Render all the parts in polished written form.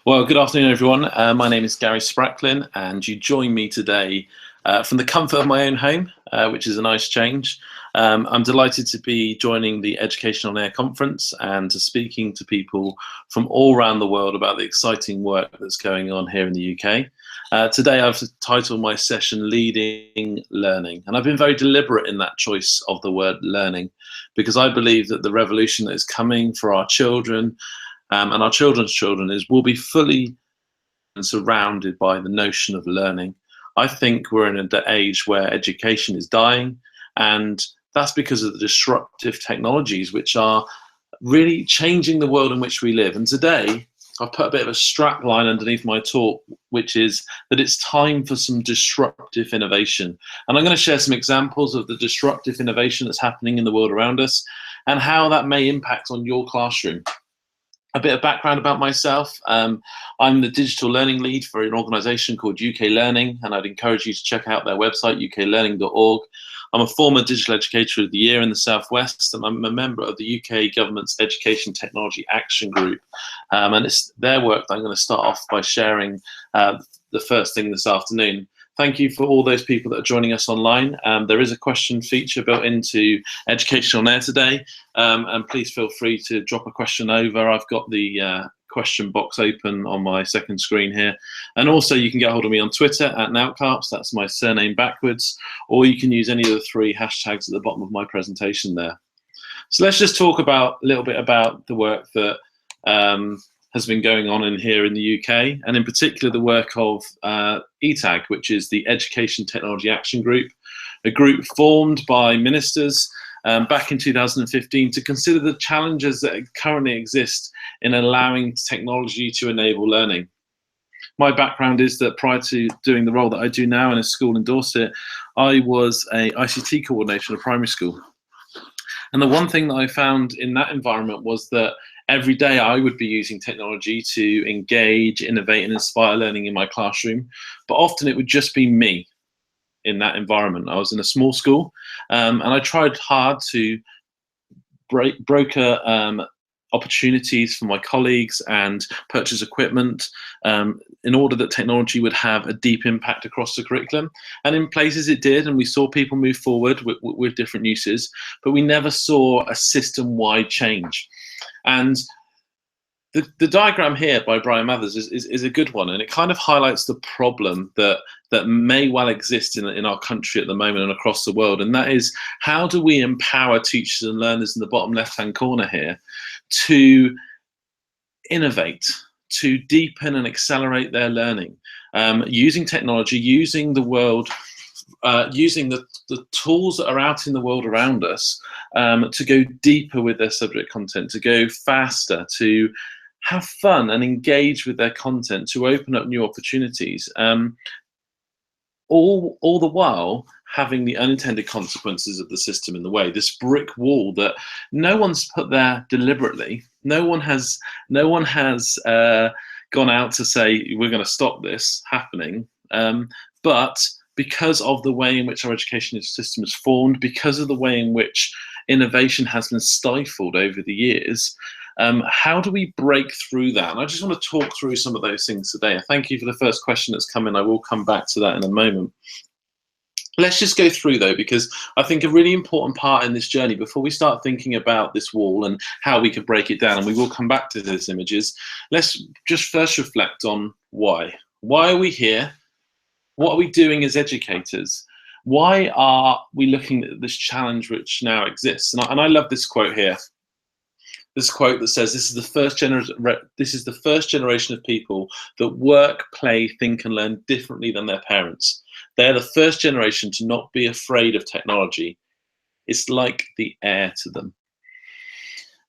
Well, good afternoon, everyone. My name is Gary Spracklin, and you join me today from the comfort of my own home, which is a nice change. I'm delighted to be joining the Education on Air conference and to speaking to people from all around the world about the exciting work that's going on here in the UK. Today, I've titled my session Leading Learning, and I've been very deliberate in that choice of the word learning, because I believe that the revolution that is coming for our children and our children's children will be fully surrounded by the notion of learning. I think we're in an age where education is dying, and that's because of the disruptive technologies which are really changing the world in which we live. And today, I've put a bit of a strap line underneath my talk, which is that it's time for some disruptive innovation. And I'm going to share some examples of the disruptive innovation that's happening in the world around us and how that may impact on your classroom. A bit of background about myself. I'm the digital learning lead for an organisation called UK Learning, and I'd encourage you to check out their website, uklearning.org. I'm a former Digital Educator of the Year in the Southwest, and I'm a member of the UK Government's Education Technology Action Group. And it's their work that I'm going to start off by sharing the first thing this afternoon. Thank you for all those people that are joining us online. There is a question feature built into Education on Air today, and please feel free to drop a question over. I've got the question box open on my second screen here. And also you can get hold of me on Twitter at Noutcarps, that's my surname backwards, or you can use any of the three hashtags at the bottom of my presentation there. So let's just talk a little bit about the work that has been going on here in the UK, and in particular the work of ETAG, which is the Education Technology Action Group, a group formed by ministers back in 2015 to consider the challenges that currently exist in allowing technology to enable learning. My background is that prior to doing the role that I do now in a school in Dorset, I was an ICT coordinator in a primary school. And the one thing that I found in that environment was that every day I would be using technology to engage, innovate, and inspire learning in my classroom, but often it would just be me in that environment. I was in a small school, and I tried hard to broker opportunities for my colleagues and purchase equipment in order that technology would have a deep impact across the curriculum. And in places it did, and we saw people move forward with different uses, but we never saw a system-wide change. And the diagram here by Brian Mathers is a good one, and it kind of highlights the problem that may well exist in our country at the moment and across the world, and that is, how do we empower teachers and learners in the bottom left-hand corner here to innovate, to deepen and accelerate their learning, using technology, using the world, using the tools that are out in the world around us to go deeper with their subject content, to go faster, to have fun and engage with their content, to open up new opportunities, all the while having the unintended consequences of the system in the way. This brick wall that no one's put there deliberately. No one has gone out to say we're going to stop this happening, but because of the way in which our education system is formed, because of the way in which innovation has been stifled over the years, how do we break through that? And I just want to talk through some of those things today. Thank you for the first question that's come in. I will come back to that in a moment. Let's just go through, though, because I think a really important part in this journey, before we start thinking about this wall and how we could break it down, and we will come back to these images, let's just first reflect on why. Why are we here? What are we doing as educators? Why are we looking at this challenge which now exists? And I love this quote here. This quote that says, this is the first generation of people that work, play, think and learn differently than their parents. They're the first generation to not be afraid of technology. It's like the air to them.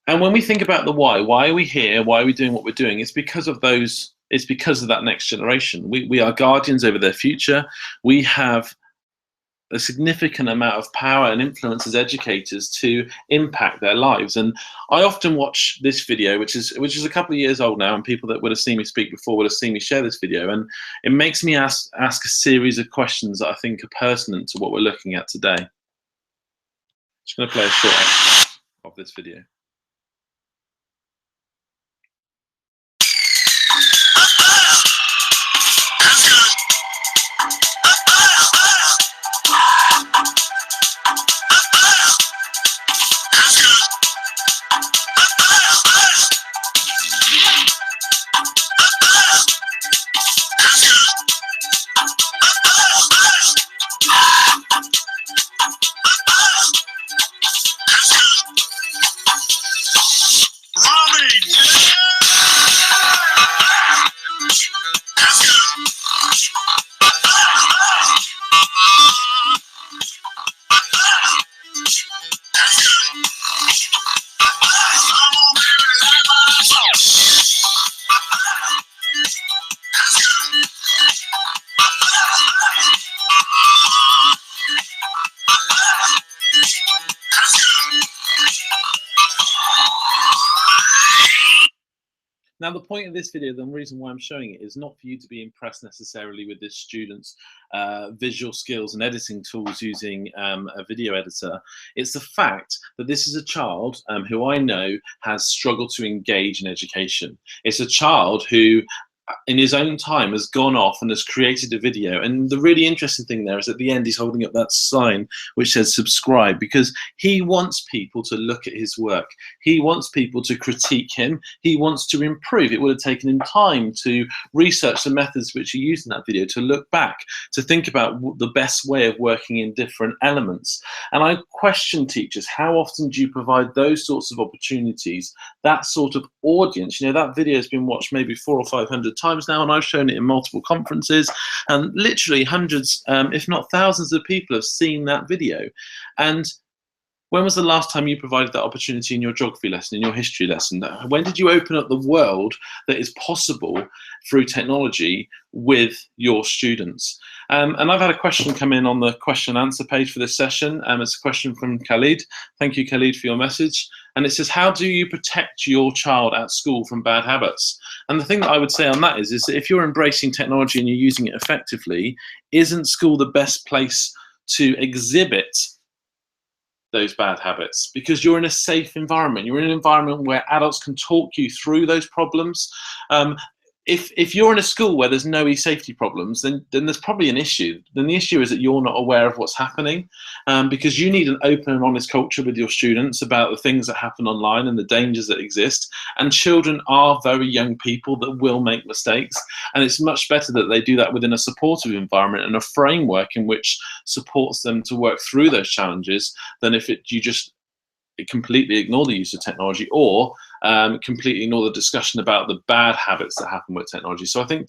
And when we think about the why are we here? Why are we doing what we're doing? It's because of that next generation. We are guardians over their future. We have a significant amount of power and influence as educators to impact their lives. And I often watch this video, which is a couple of years old now, and people that would have seen me speak before would have seen me share this video, and it makes me ask a series of questions that I think are pertinent to what we're looking at today. Just going to play a short extract of this video. Now, the point of this video, the reason why I'm showing it, is not for you to be impressed necessarily with this student's visual skills and editing tools using a video editor. It's the fact that this is a child who I know has struggled to engage in education. It's a child who, in his own time, has gone off and has created a video. And the really interesting thing there is at the end he's holding up that sign which says subscribe, because he wants people to look at his work. He wants people to critique him. He wants to improve. It would have taken him time to research the methods which he used in that video, to look back, to think about the best way of working in different elements. And I question teachers, how often do you provide those sorts of opportunities, that sort of audience? You know, that video has been watched maybe 400 or 500 times now, and I've shown it in multiple conferences, and literally hundreds, if not thousands of people have seen that video. And when was the last time you provided that opportunity in your geography lesson, in your history lesson? When did you open up the world that is possible through technology with your students? And I've had a question come in on the question and answer page for this session. It's a question from Khalid. Thank you, Khalid, for your message. And it says, how do you protect your child at school from bad habits? And the thing that I would say on that is that if you're embracing technology and you're using it effectively, isn't school the best place to exhibit those bad habits? Because you're in a safe environment. You're in an environment where adults can talk you through those problems. If you're in a school where there's no e-safety problems, then there's probably an issue. Then the issue is that you're not aware of what's happening, because you need an open and honest culture with your students about the things that happen online and the dangers that exist. And children are very young people that will make mistakes, and it's much better that they do that within a supportive environment and a framework in which supports them to work through those challenges, than if you just completely ignore the use of technology, or completely ignore the discussion about the bad habits that happen with technology. So I think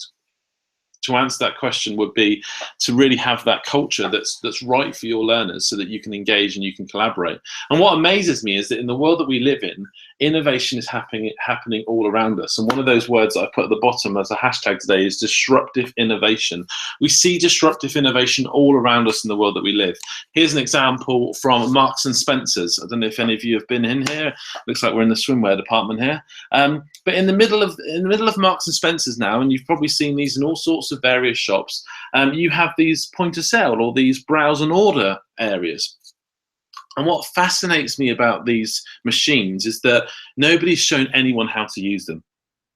to answer that question would be to really have that culture that's right for your learners, so that you can engage and you can collaborate. And what amazes me is that in the world that we live in, innovation is happening all around us. And one of those words that I put at the bottom as a hashtag today is disruptive innovation. We see disruptive innovation all around us in the world that we live. Here's an example from Marks and Spencer's. I don't know if any of you have been in here. Looks like we're in the swimwear department here. But in the middle of Marks and Spencer's now, and you've probably seen these in all sorts of various shops, you have these point of sale, or these browse and order areas. And what fascinates me about these machines is that nobody's shown anyone how to use them.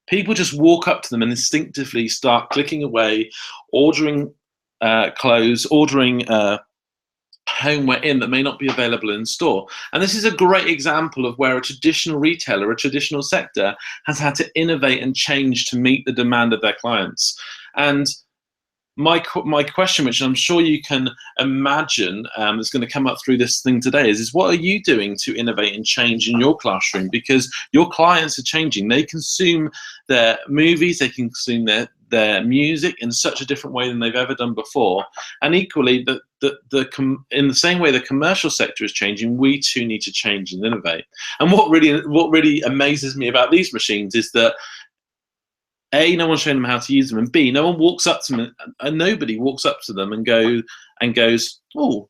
People just walk up to them and instinctively start clicking away, ordering clothes, ordering homeware in that may not be available in store. And this is a great example of where a traditional retailer, a traditional sector, has had to innovate and change to meet the demand of their clients. And my question, which I'm sure you can imagine is going to come up through this thing today, is what are you doing to innovate and change in your classroom? Because your clients are changing. They consume their movies, they consume their music in such a different way than they've ever done before. And equally, in the same way the commercial sector is changing, we too need to change and innovate. And what really amazes me about these machines is that A, no one's showing them how to use them, and B, no one walks up to them, and nobody walks up to them and goes, oh,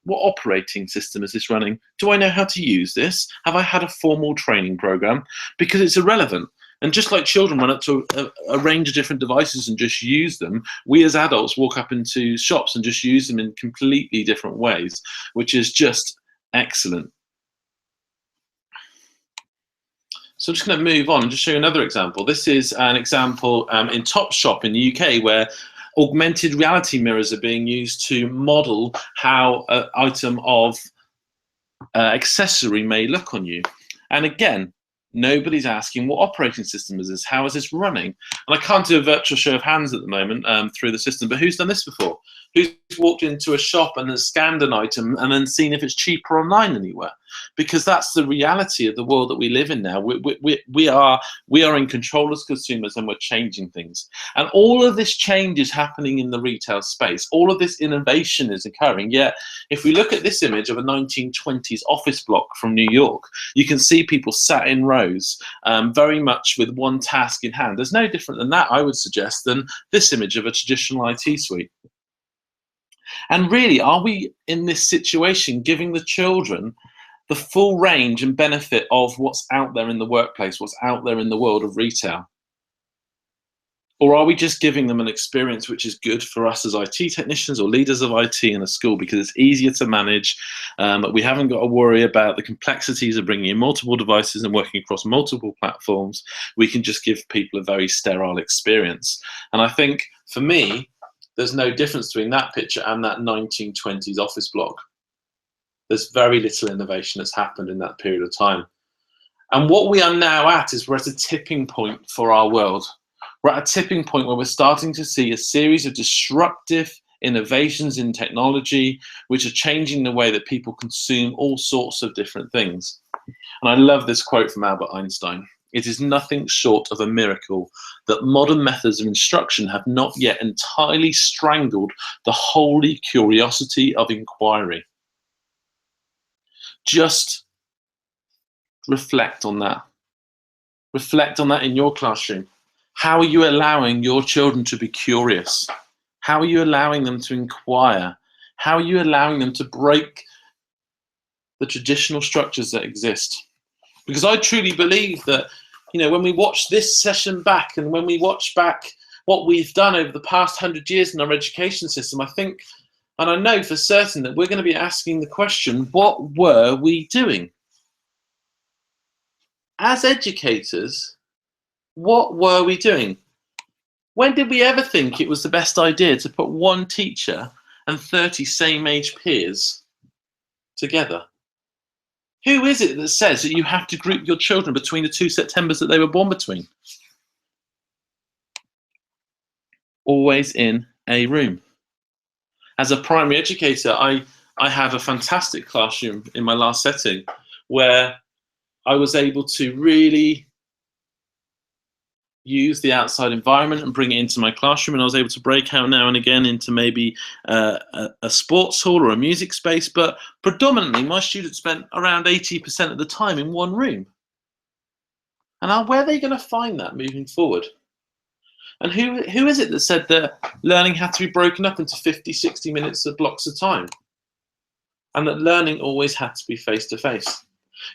what operating system is this running? Do I know how to use this? Have I had a formal training program? Because it's irrelevant. And just like children run up to a range of different devices and just use them, we as adults walk up into shops and just use them in completely different ways, which is just excellent. So I'm just going to move on and just show you another example. This is an example in Topshop in the UK, where augmented reality mirrors are being used to model how an item of accessory may look on you. And again, nobody's asking what operating system is this, how is this running? And I can't do a virtual show of hands at the moment through the system, but who's done this before? Who's walked into a shop and has scanned an item and then seen if it's cheaper online anywhere? Because that's the reality of the world that we live in now. We are in control as consumers, and we're changing things. And all of this change is happening in the retail space. All of this innovation is occurring. Yet, if we look at this image of a 1920s office block from New York, you can see people sat in rows, very much with one task in hand. There's no different than that, I would suggest, than this image of a traditional IT suite. And really, are we in this situation giving the children the full range and benefit of what's out there in the workplace, what's out there in the world of retail? Or are we just giving them an experience which is good for us as IT technicians or leaders of IT in a school because it's easier to manage? We haven't got to worry about the complexities of bringing in multiple devices and working across multiple platforms. We can just give people a very sterile experience. And I think, for me, there's no difference between that picture and that 1920s office block. There's very little innovation that's happened in that period of time. And what we are now at is we're at a tipping point for our world. We're at a tipping point where we're starting to see a series of disruptive innovations in technology, which are changing the way that people consume all sorts of different things. And I love this quote from Albert Einstein. It is nothing short of a miracle that modern methods of instruction have not yet entirely strangled the holy curiosity of inquiry. Just reflect on that. Reflect on that in your classroom. How are you allowing your children to be curious? How are you allowing them to inquire? How are you allowing them to break the traditional structures that exist? Because I truly believe that, when we watch this session back and when we watch back what we've done over the past 100 years in our education system, I think, and I know for certain that we're going to be asking the question, what were we doing? As educators, what were we doing? When did we ever think it was the best idea to put one teacher and 30 same-age peers together? Who is it that says that you have to group your children between the 2 Septembers that they were born between? Always in a room. As a primary educator, I have a fantastic classroom in my last setting where I was able to really use the outside environment and bring it into my classroom, and I was able to break out now and again into maybe a sports hall or a music space, but predominantly my students spent around 80% of the time in one room. And where are they going to find that moving forward? And who is it that said that learning had to be broken up into 50, 60 minutes of blocks of time? And that learning always had to be face-to-face?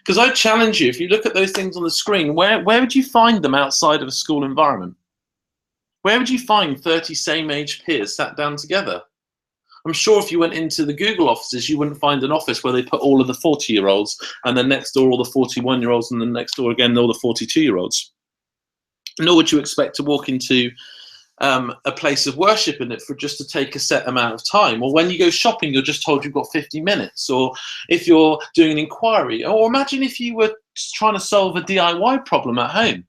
Because I challenge you, if you look at those things on the screen, where would you find them outside of a school environment? Where would you find 30 same-age peers sat down together? I'm sure if you went into the Google offices, you wouldn't find an office where they put all of the 40-year-olds and then next door all the 41-year-olds and then next door again all the 42-year-olds. Nor would you expect to walk into a place of worship in it for just to take a set amount of time. Or when you go shopping, you're just told you've got 50 minutes. Or if you're doing an inquiry, or imagine if you were trying to solve a DIY problem at home.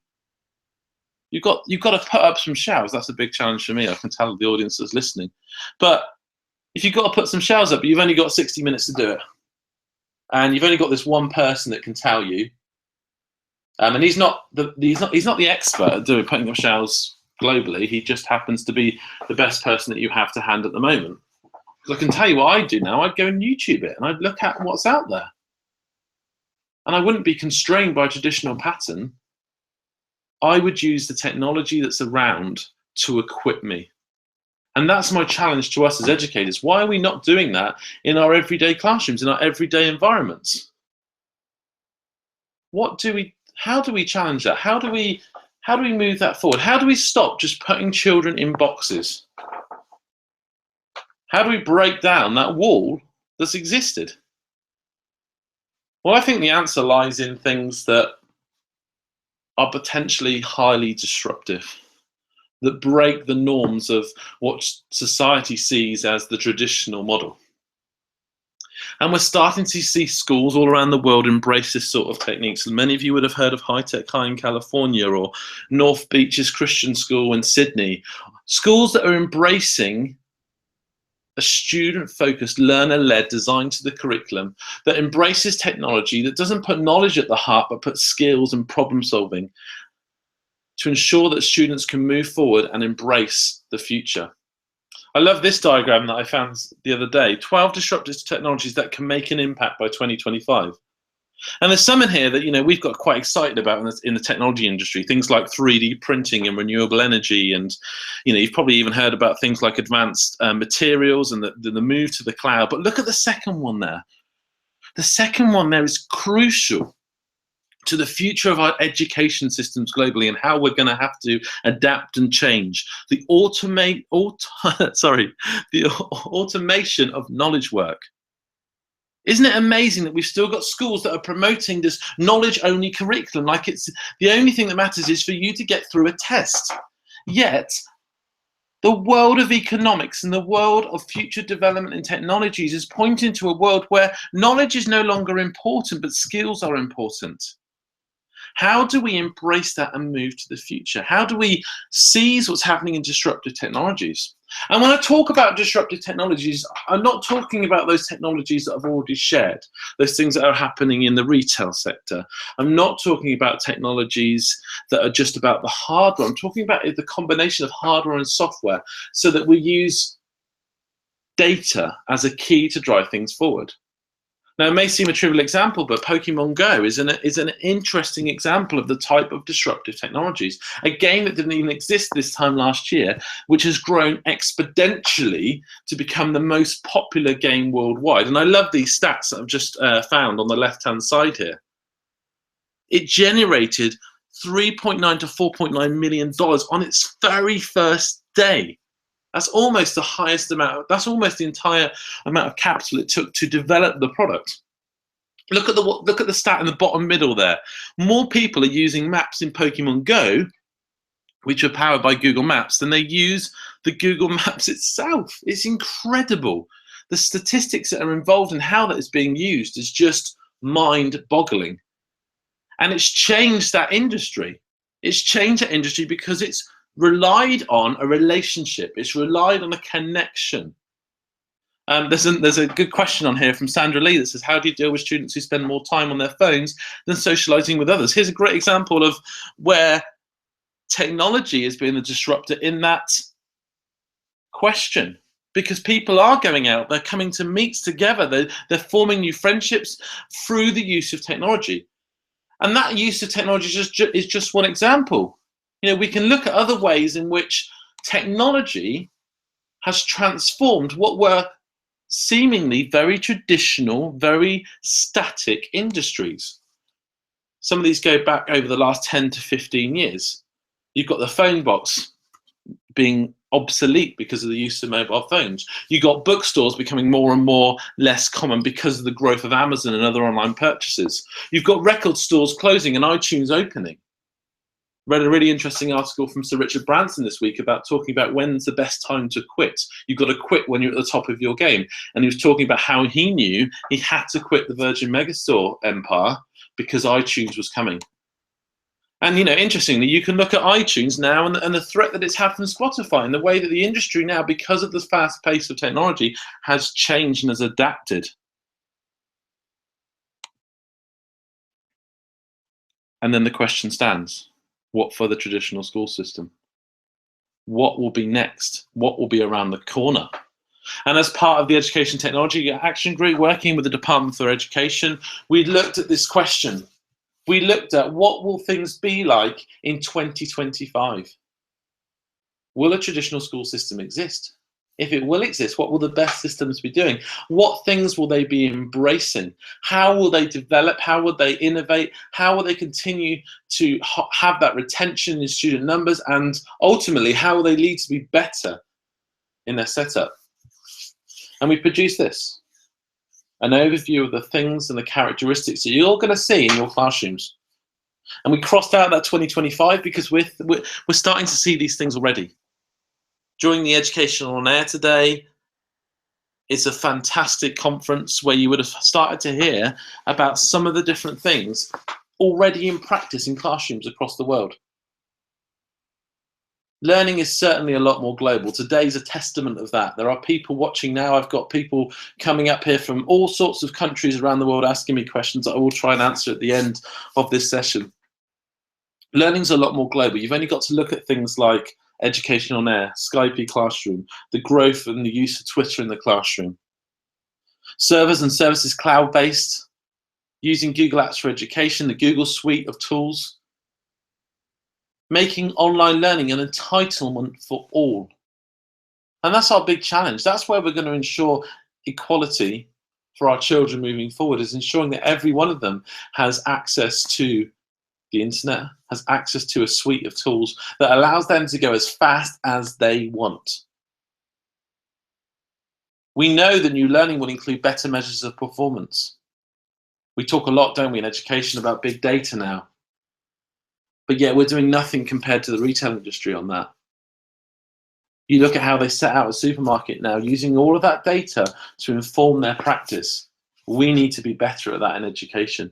You've got to put up some shelves. That's a big challenge for me. I can tell the audience is listening. But if you've got to put some shelves up, but you've only got 60 minutes to do it, and you've only got this one person that can tell you, and he's not the expert at putting up shelves globally. He just happens to be the best person that you have to hand at the moment. Because I can tell you what I'd do now. I'd go and YouTube it and I'd look at what's out there. And I wouldn't be constrained by a traditional pattern. I would use the technology that's around to equip me. And that's my challenge to us as educators. Why are we not doing that in our everyday classrooms, in our everyday environments? How do we challenge that? How do we move that forward? How do we stop just putting children in boxes? How do we break down that wall that's existed? Well, I think the answer lies in things that are potentially highly disruptive, that break the norms of what society sees as the traditional model. And we're starting to see schools all around the world embrace this sort of techniques. And many of you would have heard of High Tech High in California or North Beaches Christian School in Sydney. Schools that are embracing a student-focused, learner-led design to the curriculum that embraces technology, that doesn't put knowledge at the heart, but puts skills and problem solving to ensure that students can move forward and embrace the future. I love this diagram that I found the other day, 12 disruptive technologies that can make an impact by 2025. And there's some in here that we've got quite excited about in the technology industry, things like 3D printing and renewable energy, and you've probably even heard about things like advanced materials and the move to the cloud. But look at the second one there. The second one there is crucial to the future of our education systems globally and how we're going to have to adapt and change. The automation of knowledge work. Isn't it amazing that we've still got schools that are promoting this knowledge-only curriculum, like it's the only thing that matters is for you to get through a test? Yet, the world of economics and the world of future development and technologies is pointing to a world where knowledge is no longer important, but skills are important. How do we embrace that and move to the future? How do we seize what's happening in disruptive technologies? And when I talk about disruptive technologies, I'm not talking about those technologies that I've already shared, those things that are happening in the retail sector. I'm not talking about technologies that are just about the hardware. I'm talking about the combination of hardware and software so that we use data as a key to drive things forward. Now, it may seem a trivial example, but Pokemon Go is an interesting example of the type of disruptive technologies. A game that didn't even exist this time last year, which has grown exponentially to become the most popular game worldwide. And I love these stats that I've just found on the left-hand side here. It generated $3.9 to $4.9 million on its very first day. That's almost the highest amount. That's almost the entire amount of capital it took to develop the product. Look at the stat in the bottom middle there. More people are using maps in Pokemon Go, which are powered by Google Maps, than they use the Google Maps itself. It's incredible. The statistics that are involved in how that is being used is just mind-boggling. And it's changed that industry. It's changed that industry because it's relied on a relationship. It's relied on a connection. There's a good question on here from Sandra Lee that says, how do you deal with students who spend more time on their phones than socializing with others? Here's a great example of where technology has been a disruptor in that question. Because people are going out, they're coming to meets together, they're forming new friendships through the use of technology. And that use of technology is just one example. You know, we can look at other ways in which technology has transformed what were seemingly very traditional, very static industries. Some of these go back over the last 10 to 15 years. You've got the phone box being obsolete because of the use of mobile phones. You've got bookstores becoming more and more less common because of the growth of Amazon and other online purchases. You've got record stores closing and iTunes opening. Read a really interesting article from Sir Richard Branson this week about talking about when's the best time to quit. You've got to quit when you're at the top of your game. And he was talking about how he knew he had to quit the Virgin Megastore empire because iTunes was coming. And, you know, interestingly, you can look at iTunes now and the threat that it's had from Spotify and the way that the industry now, because of the fast pace of technology, has changed and has adapted. And then the question stands. What for the traditional school system? What will be next? What will be around the corner? And as part of the Education Technology Action Group, working with the Department for Education, we looked at this question. We looked at what will things be like in 2025? Will a traditional school system exist? If it will exist, what will the best systems be doing? What things will they be embracing? How will they develop? How will they innovate? How will they continue to have that retention in student numbers? And ultimately, how will they lead to be better in their setup? And we produced this, an overview of the things and the characteristics that you're going to see in your classrooms. And we crossed out that 2025 because we're starting to see these things already. During the Education on Air today, it's a fantastic conference where you would have started to hear about some of the different things already in practice in classrooms across the world. Learning is certainly a lot more global. Today's a testament of that. There are people watching now. I've got people coming up here from all sorts of countries around the world asking me questions that I will try and answer at the end of this session. Learning's a lot more global. You've only got to look at things like Education on Air, Skype Classroom, the growth and the use of Twitter in the classroom. Servers and services cloud-based, using Google Apps for Education, the Google suite of tools, making online learning an entitlement for all. And that's our big challenge. That's where we're going to ensure equality for our children moving forward is ensuring that every one of them has access to the internet, has access to a suite of tools that allows them to go as fast as they want. We know that new learning will include better measures of performance. We talk a lot, don't we, in education about big data now. But yet we're doing nothing compared to the retail industry on that. You look at how they set out a supermarket now, using all of that data to inform their practice. We need to be better at that in education.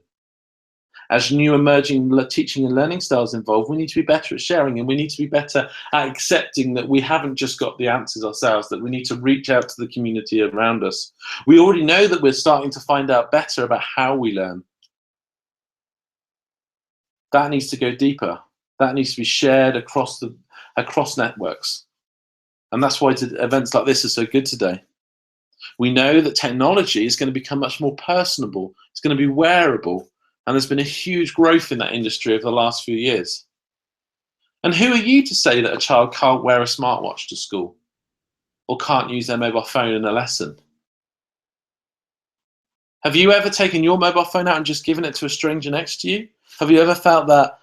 As new emerging teaching and learning styles evolve, we need to be better at sharing, and we need to be better at accepting that we haven't just got the answers ourselves, that we need to reach out to the community around us. We already know that we're starting to find out better about how we learn. That needs to go deeper. That needs to be shared across networks. And that's why events like this are so good today. We know that technology is going to become much more personable. It's going to be wearable. And there's been a huge growth in that industry over the last few years. And who are you to say that a child can't wear a smartwatch to school or can't use their mobile phone in a lesson? Have you ever taken your mobile phone out and just given it to a stranger next to you? Have you ever felt that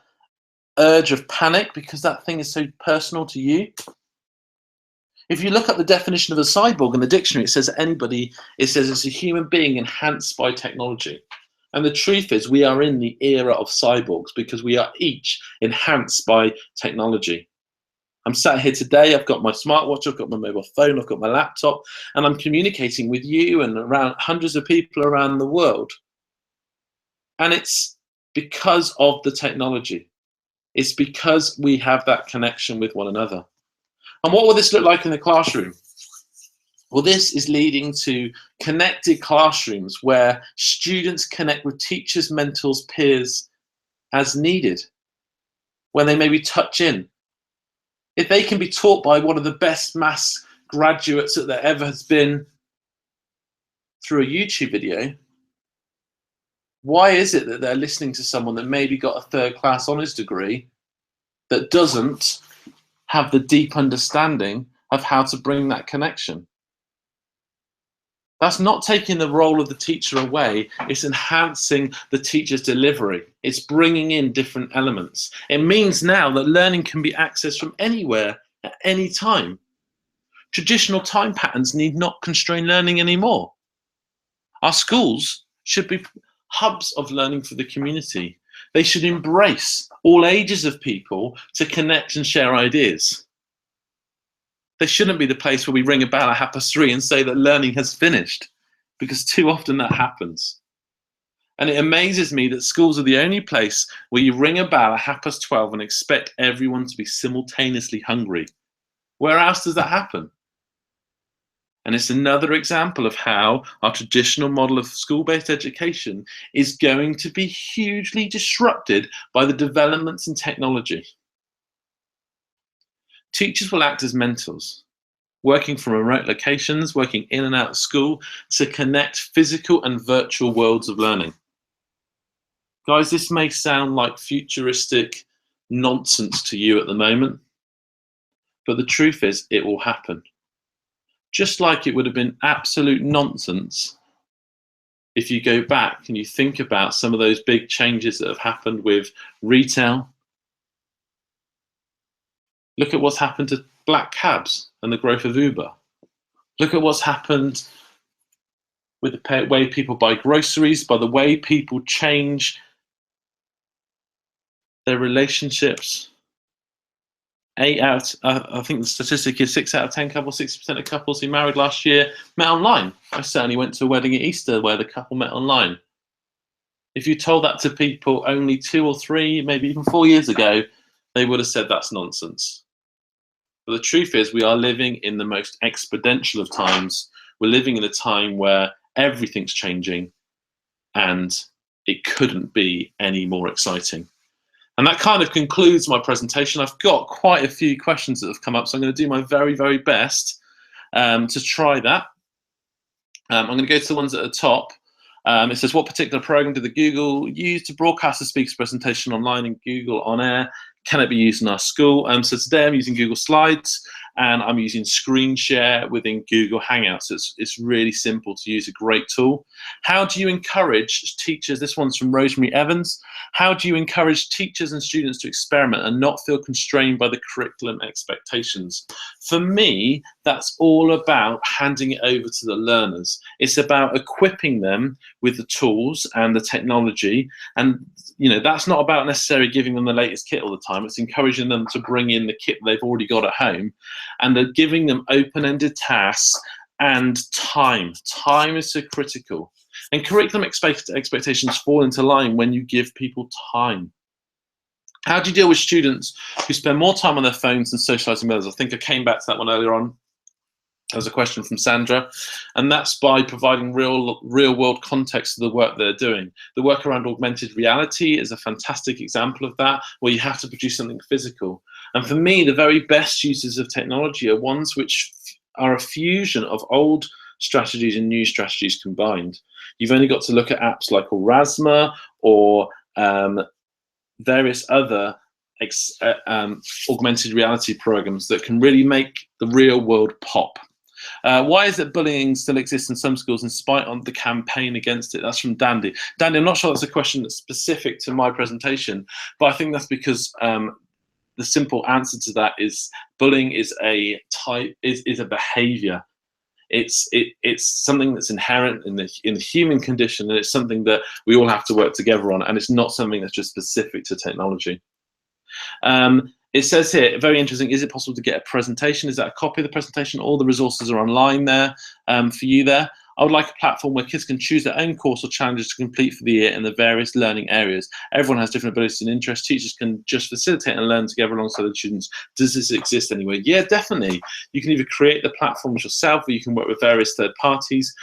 urge of panic because that thing is so personal to you? If you look up the definition of a cyborg in the dictionary, it says it's a human being enhanced by technology. And the truth is, we are in the era of cyborgs because we are each enhanced by technology. I'm sat here today, I've got my smartwatch, I've got my mobile phone, I've got my laptop, and I'm communicating with you and around hundreds of people around the world. And it's because of the technology. It's because we have that connection with one another. And what will this look like in the classroom? Well, this is leading to connected classrooms where students connect with teachers, mentors, peers as needed, when they maybe touch in. If they can be taught by one of the best maths graduates that there ever has been through a YouTube video, why is it that they're listening to someone that maybe got a third-class honours degree that doesn't have the deep understanding of how to bring that connection? That's not taking the role of the teacher away, it's enhancing the teacher's delivery. It's bringing in different elements. It means now that learning can be accessed from anywhere, at any time. Traditional time patterns need not constrain learning anymore. Our schools should be hubs of learning for the community. They should embrace all ages of people to connect and share ideas. They shouldn't be the place where we ring a bell at 3:30 and say that learning has finished, because too often that happens. And it amazes me that schools are the only place where you ring a bell at 12:30 and expect everyone to be simultaneously hungry. Where else does that happen? And it's another example of how our traditional model of school-based education is going to be hugely disrupted by the developments in technology. Teachers will act as mentors, working from remote locations, working in and out of school to connect physical and virtual worlds of learning. Guys, this may sound like futuristic nonsense to you at the moment, but the truth is it will happen. Just like it would have been absolute nonsense if you go back and you think about some of those big changes that have happened with retail. Look at what's happened to black cabs and the growth of Uber. Look at what's happened with the way people buy groceries, by the way people change their relationships. I think the statistic is 6 out of 10 couples, 60% of couples who married last year met online. I certainly went to a wedding at Easter where the couple met online. If you told that to people only 2 or 3, maybe even 4 years ago, they would have said that's nonsense. But the truth is, we are living in the most exponential of times. We're living in a time where everything's changing, and it couldn't be any more exciting. And that kind of concludes my presentation. I've got quite a few questions that have come up, so I'm going to do my very, very best to try that. I'm going to go to the ones at the top. It says, what particular program did the Google use to broadcast the speaker's presentation online in Google On Air? Can it be used in our school? So today I'm using Google Slides. and I'm using screen share within Google Hangouts. It's really simple to use, a great tool. How do you encourage teachers? This one's from Rosemary Evans. How do you encourage teachers and students to experiment and not feel constrained by the curriculum expectations? For me, that's all about handing it over to the learners. It's about equipping them with the tools and the technology, and that's not about necessarily giving them the latest kit all the time. It's encouraging them to bring in the kit they've already got at home, and they're giving them open-ended tasks and time. Time is so critical, and curriculum expectations fall into line when you give people time. How do you deal with students who spend more time on their phones than socializing with others? I think I came back to that one earlier on. There's a question from Sandra, and that's by providing real world context to the work they're doing. The work around augmented reality is a fantastic example of that, where you have to produce something physical. And for me, the very best uses of technology are ones which are a fusion of old strategies and new strategies combined. You've only got to look at apps like Aurasma or various other augmented reality programs that can really make the real world pop. Why is it bullying still exists in some schools in spite of the campaign against it? That's from Dandy. Dandy, I'm not sure that's a question that's specific to my presentation, but I think that's because the simple answer to that is bullying is a behavior. It's something that's inherent in the human condition, and it's something that we all have to work together on, and it's not something that's just specific to technology. It says here, very interesting, is it possible to get a presentation? Is that a copy of the presentation? All the resources are online there for you there. I would like a platform where kids can choose their own course or challenges to complete for the year in the various learning areas. Everyone has different abilities and interests. Teachers can just facilitate and learn together alongside the students. Does this exist anywhere? Yeah, definitely. You can either create the platforms yourself, or you can work with various third parties.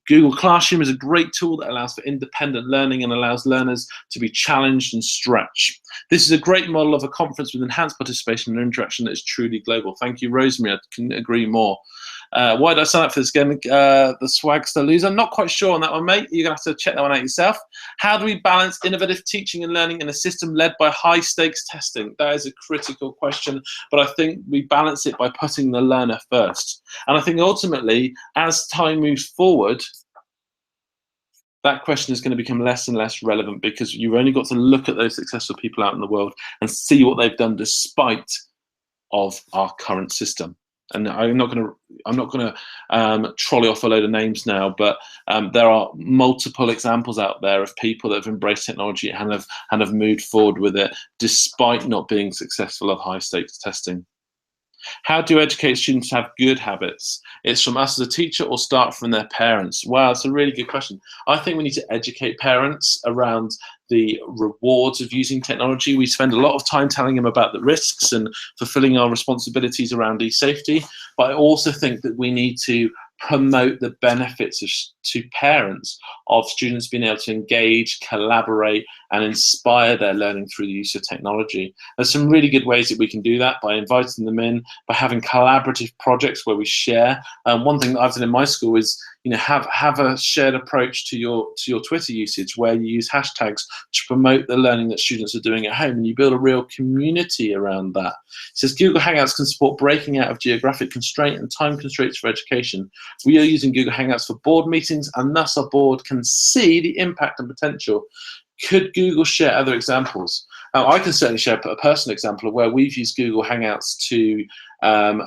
Google Classroom is a great tool that allows for independent learning and allows learners to be challenged and stretched. This is a great model of a conference with enhanced participation and interaction that is truly global. Thank you, Rosemary. I couldn't agree more. Why did I sign up for this game? The Swagster Loser. I'm not quite sure on that one, mate. You're going to have to check that one out yourself. How do we balance innovative teaching and learning in a system led by high-stakes testing? That is a critical question, but I think we balance it by putting the learner first. And I think ultimately, as time moves forward, that question is going to become less and less relevant, because you've only got to look at those successful people out in the world and see what they've done despite of our current system. And I'm not going to trolley off a load of names now, but there are multiple examples out there of people that have embraced technology and have moved forward with it despite not being successful at high stakes testing. How do you educate students to have good habits? It's from us as a teacher or start from their parents? Wow, that's a really good question. I think we need to educate parents around the rewards of using technology. We spend a lot of time telling them about the risks and fulfilling our responsibilities around e-safety, but I also think that we need to promote the benefits to parents of students being able to engage, collaborate, and inspire their learning through the use of technology. There's some really good ways that we can do that by inviting them in, by having collaborative projects where we share. One thing that I've done in my school is have a shared approach to your Twitter usage, where you use hashtags to promote the learning that students are doing at home, and you build a real community around that. It says Google Hangouts can support breaking out of geographic constraint and time constraints for education. We are using Google Hangouts for board meetings, and thus our board can see the impact and potential. Could Google share other examples? Now, I can certainly share a personal example of where we've used Google Hangouts to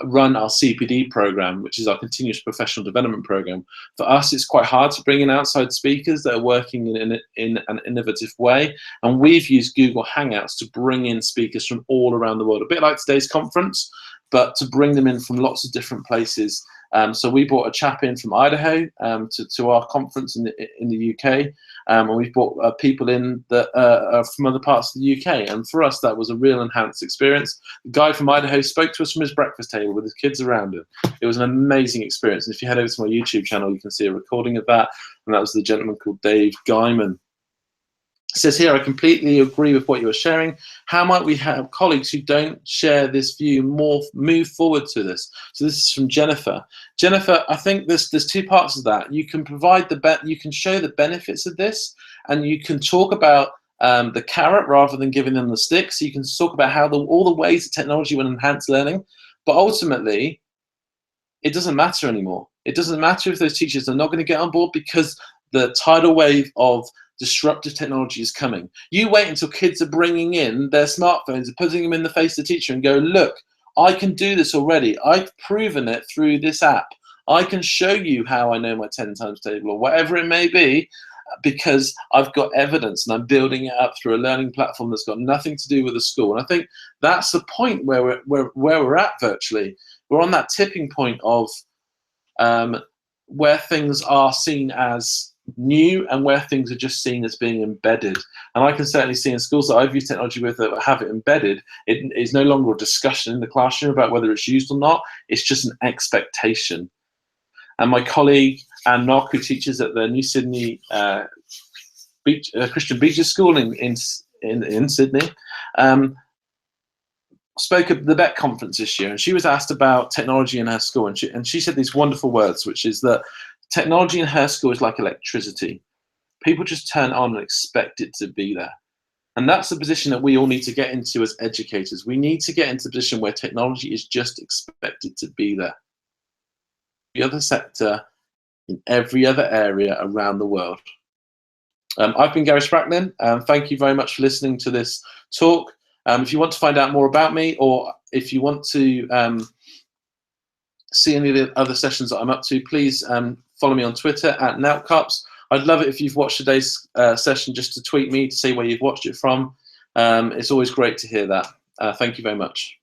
run our CPD program, which is our continuous professional development program. For us, it's quite hard to bring in outside speakers that are working in an innovative way, and we've used Google Hangouts to bring in speakers from all around the world, a bit like today's conference, but to bring them in from lots of different places. So we brought a chap in from Idaho to our conference in the UK, and we've brought people in that are from other parts of the UK. And for us, that was a real enhanced experience. The guy from Idaho spoke to us from his breakfast table with his kids around him. It was an amazing experience. And if you head over to my YouTube channel, you can see a recording of that. And that was the gentleman called Dave Guyman. It says here, I completely agree with what you were sharing. How might we have colleagues who don't share this view move forward to this? So this is from Jennifer. Jennifer, I think there's two parts of that. You can provide you can show the benefits of this, and you can talk about the carrot rather than giving them the stick. So you can talk about how all the ways that technology will enhance learning. But ultimately, it doesn't matter anymore. It doesn't matter if those teachers are not going to get on board, because the tidal wave of disruptive technology is coming. You wait until kids are bringing in their smartphones and putting them in the face of the teacher and go, look, I can do this already. I've proven it through this app. I can show you how I know my 10 times table, or whatever it may be, because I've got evidence and I'm building it up through a learning platform that's got nothing to do with the school. And I think that's the point where we're at virtually. We're on that tipping point of where things are seen as new and where things are just seen as being embedded. And I can certainly see in schools that I've used technology with that have it embedded, it is no longer a discussion in the classroom about whether it's used or not. It's just an expectation. And my colleague Anne Knock, who teaches at the New Sydney Christian Beaches School in Sydney, spoke at the BET conference this year, and she was asked about technology in her school, and she said these wonderful words, which is that technology in her school is like electricity. People just turn on and expect it to be there. And that's the position that we all need to get into as educators. We need to get into a position where technology is just expected to be there. The other sector, in every other area around the world. I've been Gary Spracklin. Thank you very much for listening to this talk. If you want to find out more about me, or if you want to see any of the other sessions that I'm up to, please follow me on Twitter @Noutcups. I'd love it if you've watched today's session just to tweet me to say where you've watched it from. It's always great to hear that. Thank you very much.